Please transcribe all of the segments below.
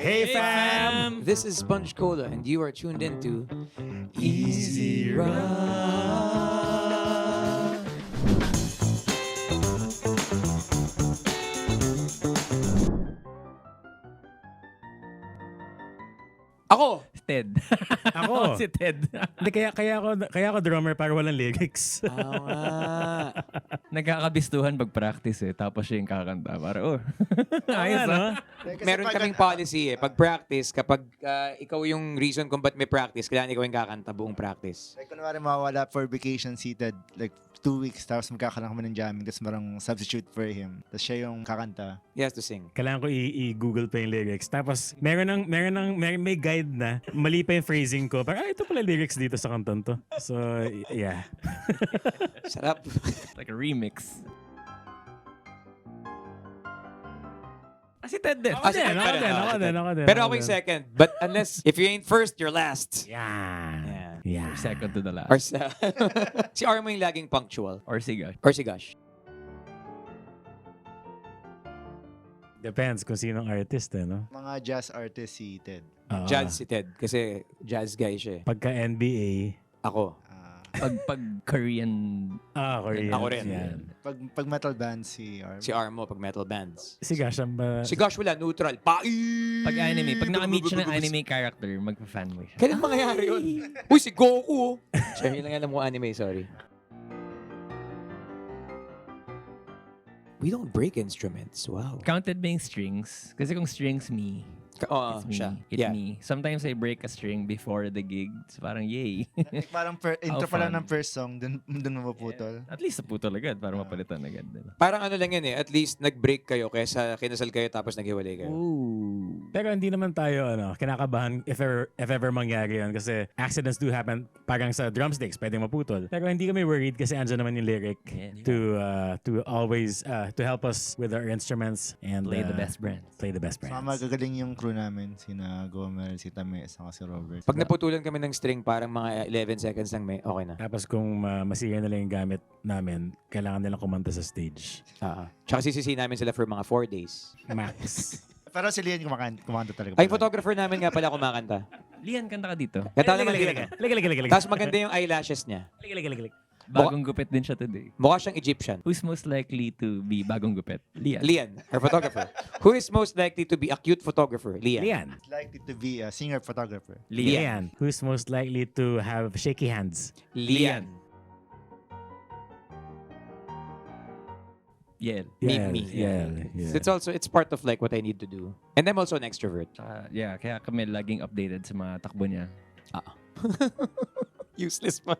Hey fam! This is Sponge Cola, and you are tuned into Easy Run. Ako! Ted. Ako. Si Ted. Hindi, kaya ako drummer para walang lyrics. Oo nga. Nagkakabistuhan pag practice tapos siya yung kakanta. Para, ayos Ano? Meron kaming policy Pag practice, kapag ikaw yung reason kung ba't may practice, kailangan ikaw yung kakanta buong practice. Like, kunwari mawawala for vacation seated, like 2 weeks, tapos magkakaroon kami ng jamming, tapos marang substitute for him. Tapos siya yung kakanta. He has to sing. Kailangan ko i-google pa yung lyrics. Tapos, may guide na. Mali pa yung phrasing ko. Parang, ito pala lyrics dito sa kanton to. So, yeah. Sarap. like a remix. Si Ted din. Ah, si Ted pa rin. Ako din. Pero ako yung second. But unless, if you ain't first, you're last. Yeah. Second to the last. Or si Armo yung laging punctual. Or siga. Or si Gosh. Depends kung sinong artist, no? Mga jazz artist si Ted. Jazz si Ted. Kasi jazz guy siya Pagka NBA, Ako. Pag Korean. Korean. Ako rin. Yan. Pag metal band si Arm. Si Armo pag metal bands. Si Gosh, Si Gosh wala, neutral. Pag anime. Pag naka-meet siya ng anime character, magpa-fanboy siya. Kailan mangyayari yun? Uy, si Goku! Siya, yun lang alam mo anime, sorry. We don't break instruments. Wow. Counted ba yung strings? Kasi kung strings me, Oo, it's me. siya. It's Yeah. me. Sometimes I break a string before the gig. It's parang yay. Like, parang intro pa lang fun. ng first song, dun mapuputol. At least naputol agad para mapalitan agad. Diba? Parang ano lang yun at least nag-break kayo kaysa kinasal kayo tapos naghiwalay kayo. Ooh. Pero hindi naman tayo kinakabahan if ever mangyari yun kasi accidents do happen parang sa drumsticks pwedeng maputol. Pero hindi kami worried kasi andyan naman yung lyric to always to help us with our instruments and Play the best brands. Play the best So, brands. magagaling yung crew namin, sina Gomer, si Tame, saka si Robert. Pag naputulan kami ng string, parang mga 11 seconds lang may okay na. Tapos kung masira na lang yung gamit namin, kailangan nilang kumanta sa stage. Tsaka sisisi namin sila for mga 4 days. Max. Pero si Lian kumanta talaga. Ay, photographer namin nga pala kumakanta. Lian, kanta ka dito. Kanta naman Lian. Liga. Tapos maganda yung eyelashes niya. Liga. Bagong gupit din siya today. Mukha siyang Egyptian. Who's most likely to be bagong gupit? Lian. Lian, our photographer. Who is most likely to be a cute photographer? Lian. Lian. Likely to be a singer-photographer. Lian. Who's most likely to have shaky hands? Lian. Yel. Me. Yeah. It's part of like what I need to do. And I'm also an extrovert. Kaya kami laging updated sa mga takbo niya. Useless pa.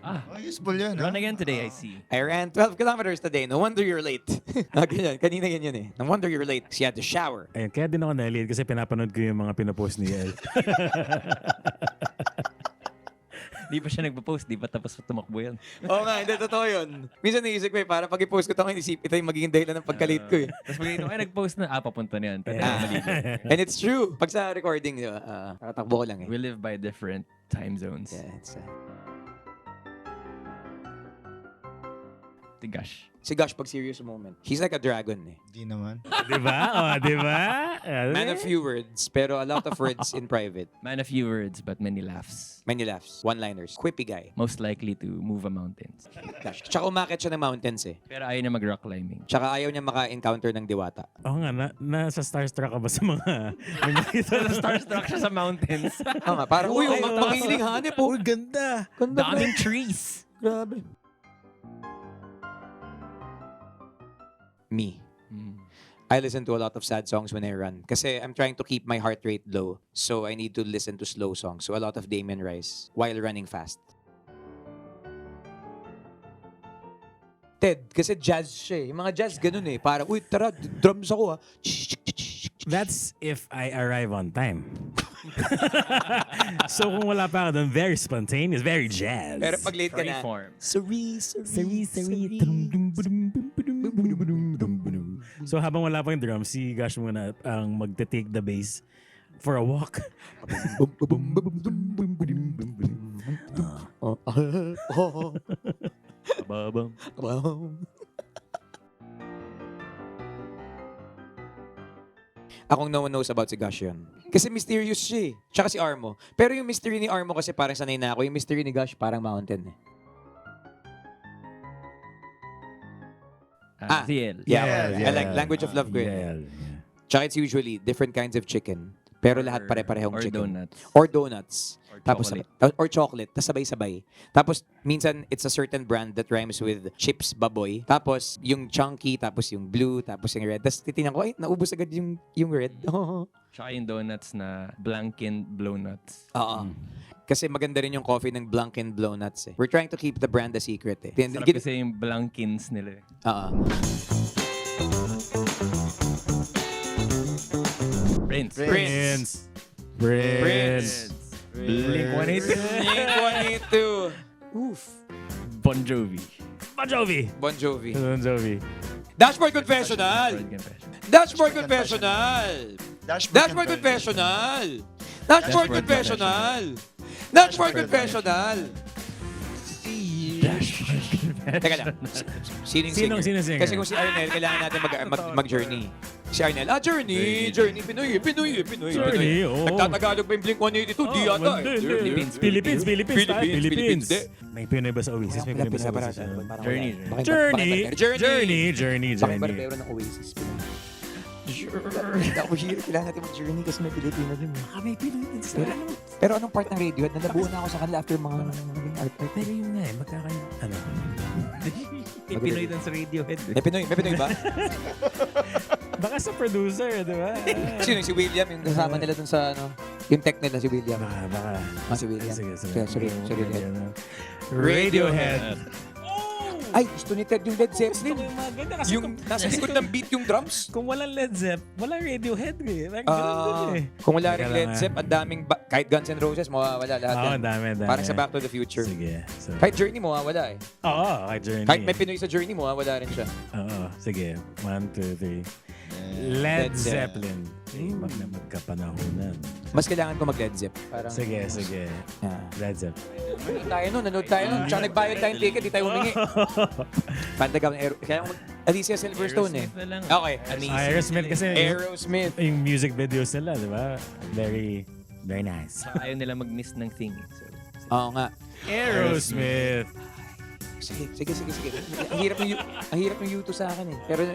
Oh, useful yun, Run again today, I see. I ran 12 kilometers today. No wonder you're late. Ganyan. Kanina ganyan eh. No wonder you're late. She had to shower. Ayun, kaya din ako na-lead kasi pinapanood ko yung mga pinopost ni El. Di pa siya nagpo-post, di pa tapos tumakbo yan. Oo nga, hindi. Totoo yun. Minsan naisip ko para pag i-post ko ito, inisip ito yung magiging dahilan ng pagka-late ko eh. Tapos pag ito, nag-post na, papunta na yan. Pwede na maligo. And it's true. Pag sa recording, di ba, nakatakbo ko lang eh. We live by different time zones. Yeah, it's, Tigash. si Gosh, pag serious moment, he's like a dragon eh. Hindi naman. Diba? Diba? Man of few words, pero a lot of words in private. Man of few words, but many laughs. Many laughs. One-liners. Quippy guy. Most likely to move a mountains. Gosh. Tsaka umakit siya ng mountains eh. Pero ayaw niya mag-rock climbing. Tsaka ayaw niya maka-encounter ng diwata. Oo nga, nasa starstruck ka ba sa mga... Starstruck siya sa mountains. Oo nga, parang, uy, makiling hanip po. Ganda! Daming trees. Grabe. Me. I listen to a lot of sad songs when I run. Kasi I'm trying to keep my heart rate low. So I need to listen to slow songs. So a lot of Damien Rice while running fast. Ted, kasi jazz siya eh. Yung mga jazz ganun eh. Parang, uy, tara, drums ako ah. That's if I arrive on time. So kung wala pa ako doon, very spontaneous, very jazz. Pero pag late ka na, Freeform. So habang wala pang drum, si Gosh muna ang magte-take the bass for a walk. Babam. Akong no one knows about si Gosh yun. Kasi mysterious siya eh. Tsaka si Armo. Pero yung mystery ni Armo kasi parang sanay na ako. Yung mystery ni Gosh parang mountain eh. CL. Yeah, Yeah, I like Language of Love ko yun. Yeah. Tsaka it's usually different kinds of chicken. Pero lahat pare-parehong Or chicken. donuts. Or donuts. Or Tapos chocolate. or chocolate, tapos sabay-sabay. Tapos minsan it's a certain brand that rhymes with chips baboy. Tapos yung chunky, tapos yung blue, tapos yung red. Tapos titingnan ko, ay, naubos agad yung red. Oo. Tsaka yung donuts na Blanken Blow Nuts. Oo. Kasi maganda rin yung coffee ng Blanken Blow Nuts eh. We're trying to keep the brand a secret eh. Sarap kasi yung Blankins nila. Oo. Prince. Prince. Prince. Blink-182. Blink-182. Oof. Bon Jovi. Bon Jovi. Bon Jovi. Bon Jovi. Dashboard Confessional. Dashboard Confessional. Dashboard Confessional. Dashboard Confessional. Dashboard Confessional. Teka lang. Sinong singer? Sino? Kasi kung si Arnel, kailangan natin mag-journey. Si Arnel, Journey. Pinoy. Journey, oo. Nagtatagalog pa yung Blink-182, di yata eh. Philippines. May Pinoy ba sa Oasis? May Pinoy ba sa Oasis? Journey. Bakit barbero ng Oasis? Ako here, kailangan natin mag-journey kasi may Pilipino din. May Pinoy din sa Pero anong part ng Radiohead? Nalabuhan na ako sa kanila after mga naging art. Pero yun nga eh, magkakayo. Ano? May Pinoy dun sa Radiohead. May Pinoy ba? Baka sa producer, di ba? Sino si William? Yung kasama nila dun sa ano? Yung tech nila si William. Baka. Si William. Sige. Radiohead. Ay, gusto ni Ted yung Led Gusto Zeppelin. ko yung mga ganda kasi Yung nasa likod ng beat yung drums. kung walang Led Zepp, walang Radiohead eh. Parang ganun din eh. Kung wala rin Teka Led lang, Zepp, ang daming, kahit Guns N' Roses, mawawala lahat Oo, yan. dami. Parang sa Back to the Future. Sige. So, Kahit Journey, mawawala eh. Oo, kahit Journey. Kahit may Pinoy sa Journey, mawawala rin siya. Oo, sige. 1, 2, 3. Led Zeppelin. Magkapanahonan. Mas kailangan ko mag-Led Zepp. Parang, Sige. Yeah. Led Zepp. Nanood tayo nun. Tsaka nagbayad tayong ticket, di tayo humingi. Pandagaw ng kaya Alicia Silverstone eh. Aerosmith na lang. Okay. Aerosmith kasi Aerosmith. yung music videos nila, di ba? Very nice. Ayaw nila mag-miss ng thing. So, Oo nga. Aerosmith. Sige. Ang hirap ng YouTube sa akin eh. Pero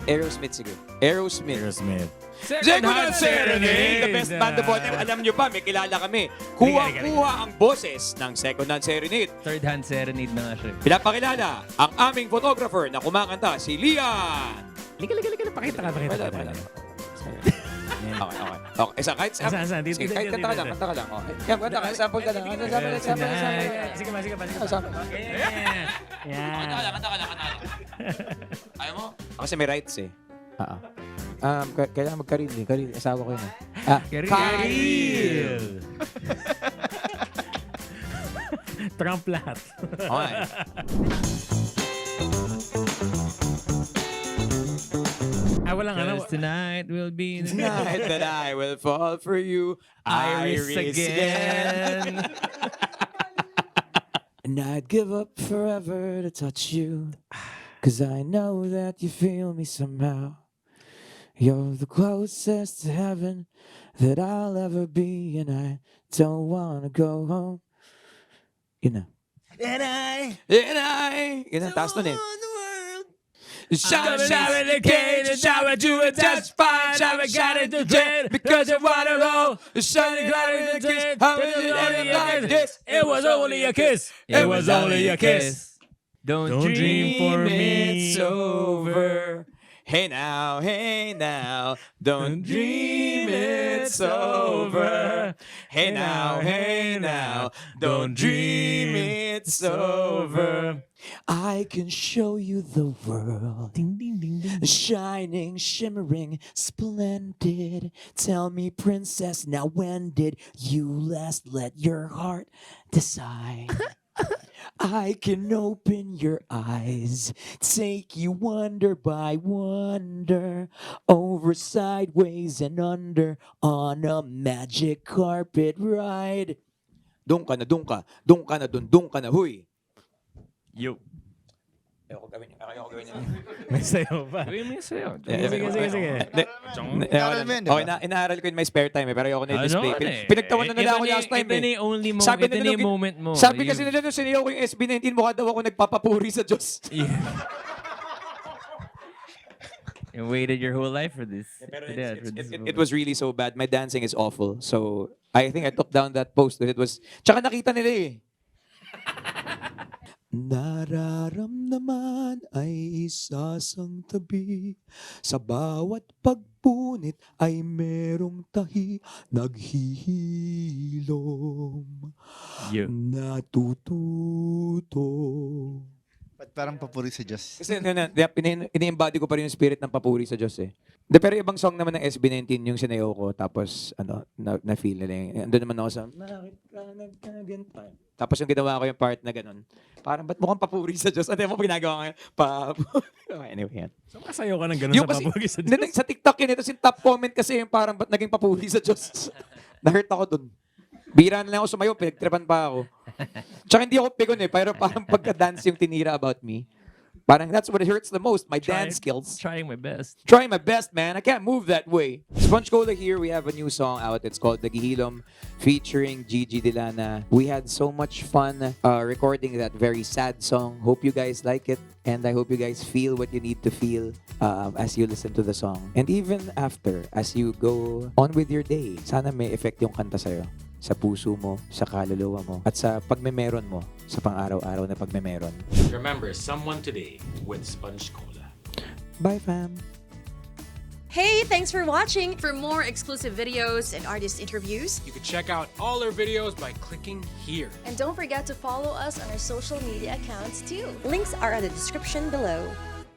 Aerosmith sige. Aerosmith. Second Hand Serenade, the best band of all time. Alam nyo pa, may kilala kami. Kuha ang boses ng Second Hand Serenade. Third Hand Serenade na nga siya. Pinapakilala ang aming photographer na kumakanta, si Lian. Liga. Pakita ka. Okay. Isa, kahit Saan? Dito, sige, kahit dito, kanta ka dito. lang. Okay. Kanta ka, sample ka lang. Sample. Sige pa. Kanta ka lang. Ayaw mo? Kasi may rights eh. Kailangan mag-Karil eh. Karil, asawa ko yun eh. Karil! Trump lahat. Okay. Walang ano. Because tonight will be the Tonight that I will fall for you, Iris again. And I'd give up forever to touch you, 'cause I know that you feel me somehow. You're the closest to heaven that I'll ever be, and I don't wanna go home. Yun na. And I. Yun ang taas nun eh. Shower in the cage, shower do it just fine. Shower got it to dread because of water roll. Shining got it to kiss. How is it like this? It was only a kiss. It was only a kiss. Don't Don't dream for me. It's over. Hey now, don't dream it's over. Hey now, don't dream it's over. I can show you the world. Ding, ding, ding, ding. Shining, shimmering, splendid. Tell me, princess, now when did you last let your heart decide? I can open your eyes, take you wonder by wonder, over, sideways, and under, on a magic carpet ride. Doon ka na, huy. Yo. Ayoko gawin yan. May sayo pa. Gawin mo yung sayo. Sige. Inaral mo yun, di ba? Okay, inaaral ko in my spare time pero ayoko na i-display. Ano, eh. Pinagtawan na nila ako last time Ito na yung only moment. Sabi Ito na yung moment mo. Sabi kasi nila nung siniyaw ko yung SB19, mukha daw ako nagpapapuri sa Diyos. You waited your whole life for this. Pero Yeah, for this it moment. was really so bad. My dancing is awful. So, I think I took down that post. It was... Tsaka nakita nila eh. Nararamdaman ay isasang tabi. Sa bawat pagpunit ay merong tahi. Naghihilom. Yeah. Natututo. Ba't parang papuri sa Diyos? Kasi ini-embody ko pa rin yung spirit ng papuri sa Diyos eh. Pero ibang song naman ng SB19 yung sinayaw ko tapos na-feel nila yung, andun naman ako sa bakit ka nagkaganto? Tapos yung ginawa ko yung part na ganun. Parang ba't mukhang papuri sa Diyos? Ano mo ginagawa ngayon? Anyway, yan. So, kasayo ka ng ganun sa papuri sa Diyos. Sa TikTok yun, ito yung top comment kasi yung parang ba't naging papuri sa Diyos? Na-hurt ako dun. Bira na lang ako sumayo, pinagtripan pa ako. Tsaka hindi ako pigon eh, pero parang pagka-dance yung tinira about me. Parang that's what it hurts the most, my dance skills. Trying my best. Trying my best, man. I can't move that way. Sponge Cola here. We have a new song out. It's called Nagihilom featuring Gigi Dilana. We had so much fun recording that very sad song. Hope you guys like it. And I hope you guys feel what you need to feel as you listen to the song. And even after, as you go on with your day, sana may effect yung kanta sa'yo. Sa puso mo, sa kaluluwa mo, at sa pagmemeron mo, sa pang-araw-araw na pagmemeron. Remember someone today with Sponge Cola. Bye, fam! Hey, thanks for watching. For more exclusive videos and artist interviews, You can check out all our videos by clicking here. And don't forget to follow us on our social media accounts too. links are in the description below.